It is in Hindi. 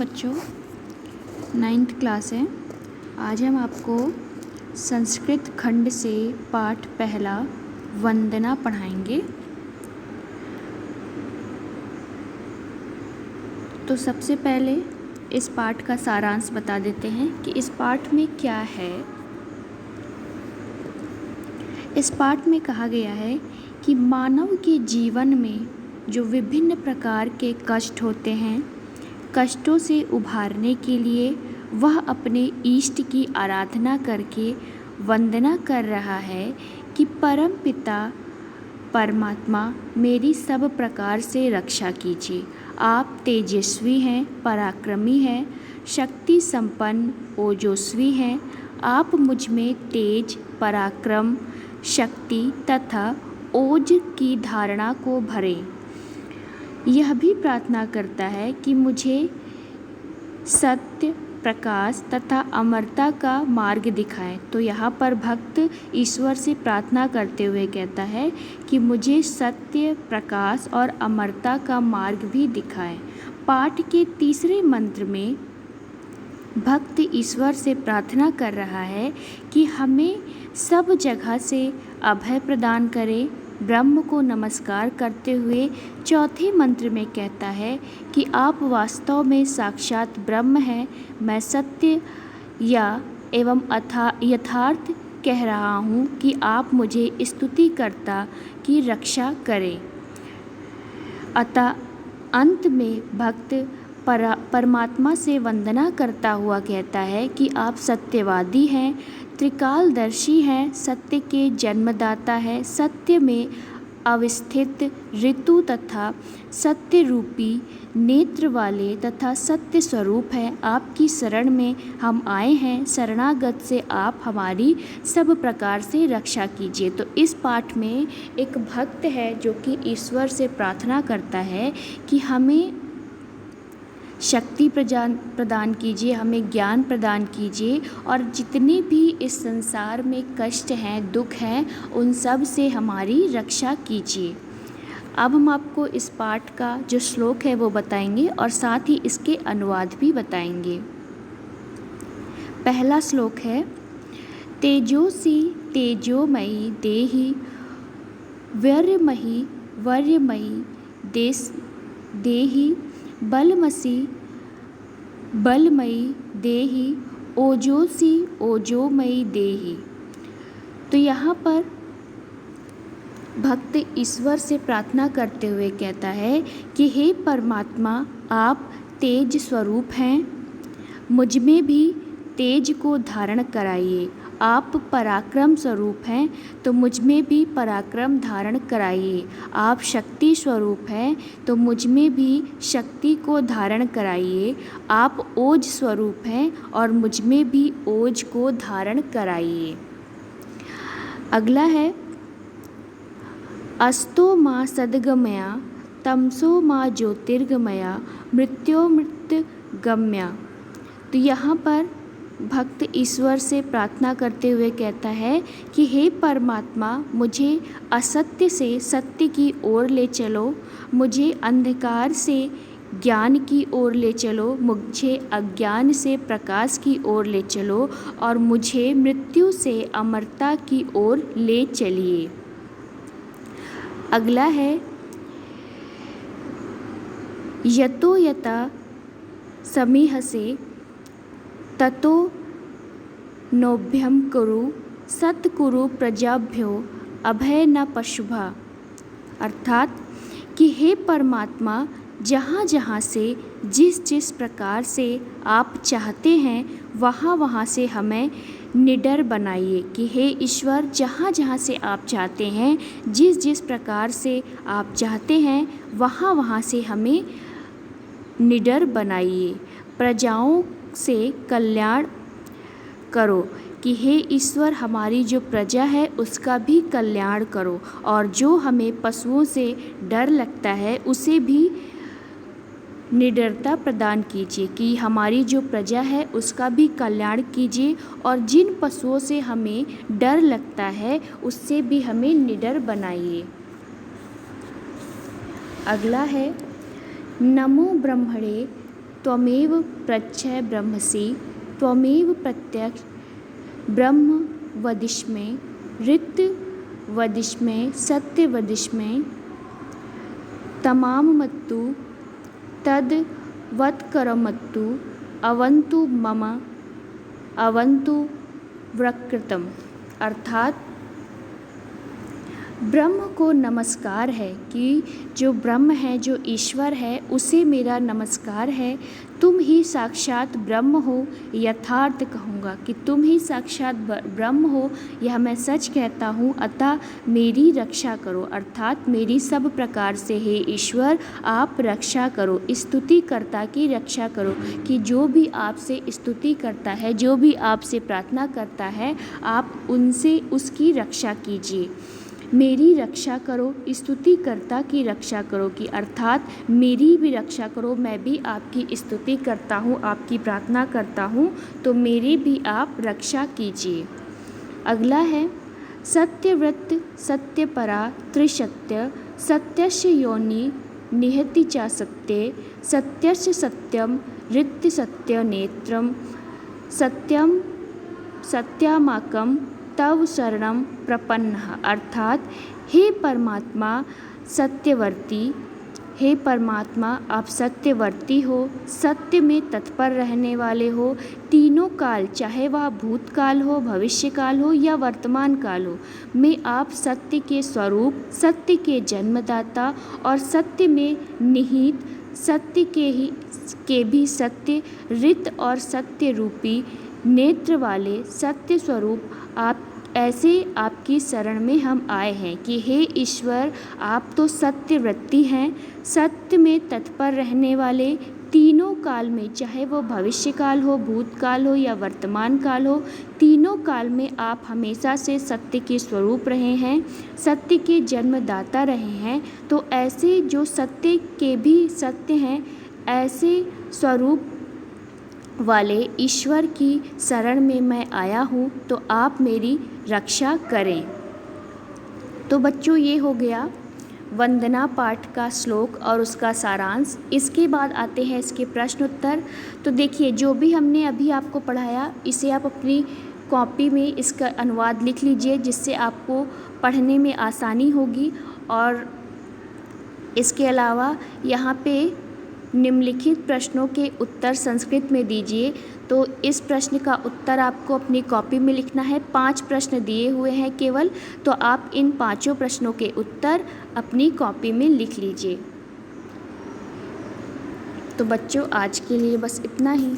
बच्चों, 9th क्लास है। आज हम आपको संस्कृत खंड से पाठ पहला वंदना पढ़ाएंगे। तो सबसे पहले इस पाठ का सारांश बता देते हैं कि इस पाठ में क्या है। इस पाठ में कहा गया है कि मानव के जीवन में जो विभिन्न प्रकार के कष्ट होते हैं, कष्टों से उभारने के लिए वह अपने इष्ट की आराधना करके वंदना कर रहा है कि परम पिता परमात्मा मेरी सब प्रकार से रक्षा कीजिए। आप तेजस्वी हैं, पराक्रमी हैं, शक्ति संपन्न, ओजस्वी हैं। आप मुझ में तेज, पराक्रम, शक्ति तथा ओज की धारणा को भरें। यह भी प्रार्थना करता है कि मुझे सत्य, प्रकाश तथा अमरता का मार्ग दिखाएं। तो यहाँ पर भक्त ईश्वर से प्रार्थना करते हुए कहता है कि मुझे सत्य, प्रकाश और अमरता का मार्ग भी दिखाएं। पाठ के तीसरे मंत्र में भक्त ईश्वर से प्रार्थना कर रहा है कि हमें सब जगह से अभय प्रदान करें। ब्रह्म को नमस्कार करते हुए चौथे मंत्र में कहता है कि आप वास्तव में साक्षात ब्रह्म हैं। मैं सत्य या एवं यथार्थ कह रहा हूँ कि आप मुझे स्तुतिकर्ता की रक्षा करें। अतः अंत में भक्त परमात्मा से वंदना करता हुआ कहता है कि आप सत्यवादी हैं, त्रिकालदर्शी हैं, सत्य के जन्मदाता है, सत्य में अवस्थित ऋतु तथा सत्य रूपी नेत्र वाले तथा सत्य स्वरूप हैं। आपकी शरण में हम आए हैं, शरणागत से आप हमारी सब प्रकार से रक्षा कीजिए। तो इस पाठ में एक भक्त है जो कि ईश्वर से प्रार्थना करता है कि हमें शक्ति प्रदान कीजिए, हमें ज्ञान प्रदान कीजिए और जितने भी इस संसार में कष्ट हैं, दुख हैं, उन सब से हमारी रक्षा कीजिए। अब हम आपको इस पाठ का जो श्लोक है वो बताएंगे और साथ ही इसके अनुवाद भी बताएंगे। पहला श्लोक है, तेजोसी तेजोमयी देहि वीर्यमयी वर्यमयी देहि बलमसी बलमयी देहि ओजोसी ओजोमयी देहि। तो यहाँ पर भक्त ईश्वर से प्रार्थना करते हुए कहता है कि हे परमात्मा, आप तेज स्वरूप हैं, मुझ में भी तेज को धारण कराइए। आप पराक्रम स्वरूप हैं तो मुझ में भी पराक्रम धारण कराइए। आप शक्ति स्वरूप हैं तो मुझ में भी शक्ति को धारण कराइए। आप ओज स्वरूप हैं और मुझ में भी ओज को धारण कराइए। अगला है, अस्तो माँ सद्गमया तमसो माँ ज्योतिर्गमया मृत्योर्मृत्यगम्या। तो यहाँ पर भक्त ईश्वर से प्रार्थना करते हुए कहता है कि हे परमात्मा, मुझे असत्य से सत्य की ओर ले चलो, मुझे अंधकार से ज्ञान की ओर ले चलो, मुझे अज्ञान से प्रकाश की ओर ले चलो और मुझे मृत्यु से अमरता की ओर ले चलिए। अगला है, यतो यथा समीहसे ततो नोभ्यम कुरु सत्कुरु प्रजाभ्यो अभय न पशुभा। अर्थात कि हे परमात्मा, जहाँ जहाँ से जिस जिस प्रकार से आप चाहते हैं वहाँ वहाँ से हमें निडर बनाइए। कि हे ईश्वर, जहाँ जहाँ से आप चाहते हैं, जिस जिस प्रकार से आप चाहते हैं वहाँ वहाँ से हमें निडर बनाइए। प्रजाओं से कल्याण करो। कि हे ईश्वर, हमारी जो प्रजा है उसका भी कल्याण करो और जो हमें पशुओं से डर लगता है उसे भी निडरता प्रदान कीजिए। कि हमारी जो प्रजा है उसका भी कल्याण कीजिए और जिन पशुओं से हमें डर लगता है उससे भी हमें निडर बनाइए। अगला है, नमो ब्रह्मणे त्वमेव प्रत्यय ब्रह्मसि त्वमेव प्रत्यक्ष ब्रह्म वदिष्मे ऋत वदिष्मे सत्य वदिष्मे तमामत्तु तद वत्करमत्तु अवन्तु मम अवन्तु वक्रतम। अर्थात ब्रह्म को नमस्कार है कि जो ब्रह्म है, जो ईश्वर है, उसे मेरा नमस्कार है। तुम ही साक्षात ब्रह्म हो, यथार्थ कहूँगा कि तुम ही साक्षात ब्रह्म हो, यह मैं सच कहता हूँ। अतः मेरी रक्षा करो, अर्थात मेरी सब प्रकार से हे ईश्वर आप रक्षा करो, स्तुतिकर्ता की रक्षा करो कि जो भी आपसे स्तुति करता है, जो भी आपसे प्रार्थना करता है, आप उनसे उसकी रक्षा कीजिए। मेरी रक्षा करो, स्तुतिकर्ता की रक्षा करो कि अर्थात मेरी भी रक्षा करो। मैं भी आपकी स्तुति करता हूँ, आपकी प्रार्थना करता हूँ, तो मेरी भी आप रक्षा कीजिए। अगला है सत्यव्रत सत्यपरा त्रिसत्य सत्यस्य योनि निहति च सत्ये सत्यस्य सत्यम ऋत्य सत्य नेत्रम सत्यम सत्यामाकम तव शरणम प्रपन्नः। अर्थात हे परमात्मा सत्यवर्ती, हे परमात्मा आप सत्यवर्ती हो, सत्य में तत्पर रहने वाले हो। तीनों काल, चाहे वह भूतकाल हो, भविष्यकाल हो या वर्तमान काल हो, में आप सत्य के स्वरूप, सत्य के जन्मदाता और सत्य में निहित, सत्य के भी सत्य ऋत और सत्य रूपी नेत्र वाले सत्य स्वरूप आप, ऐसे आपकी शरण में हम आए हैं कि हे ईश्वर आप तो सत्यव्रती हैं, सत्य में तत्पर रहने वाले। तीनों काल में, चाहे वो भविष्यकाल हो, भूतकाल हो या वर्तमान काल हो, तीनों काल में आप हमेशा से सत्य के स्वरूप रहे हैं, सत्य के जन्मदाता रहे हैं। तो ऐसे जो सत्य के भी सत्य हैं, ऐसे स्वरूप वाले ईश्वर की शरण में मैं आया हूँ, तो आप मेरी रक्षा करें। तो बच्चों ये हो गया वंदना पाठ का श्लोक और उसका सारांश। इसके बाद आते हैं इसके प्रश्न उत्तर। तो देखिए जो भी हमने अभी आपको पढ़ाया, इसे आप अपनी कॉपी में इसका अनुवाद लिख लीजिए, जिससे आपको पढ़ने में आसानी होगी। और इसके अलावा यहाँ पे निम्नलिखित प्रश्नों के उत्तर संस्कृत में दीजिए। तो इस प्रश्न का उत्तर आपको अपनी कॉपी में लिखना है। 5 प्रश्न दिए हुए हैं केवल, तो आप इन 5 प्रश्नों के उत्तर अपनी कॉपी में लिख लीजिए। तो बच्चों आज के लिए बस इतना ही।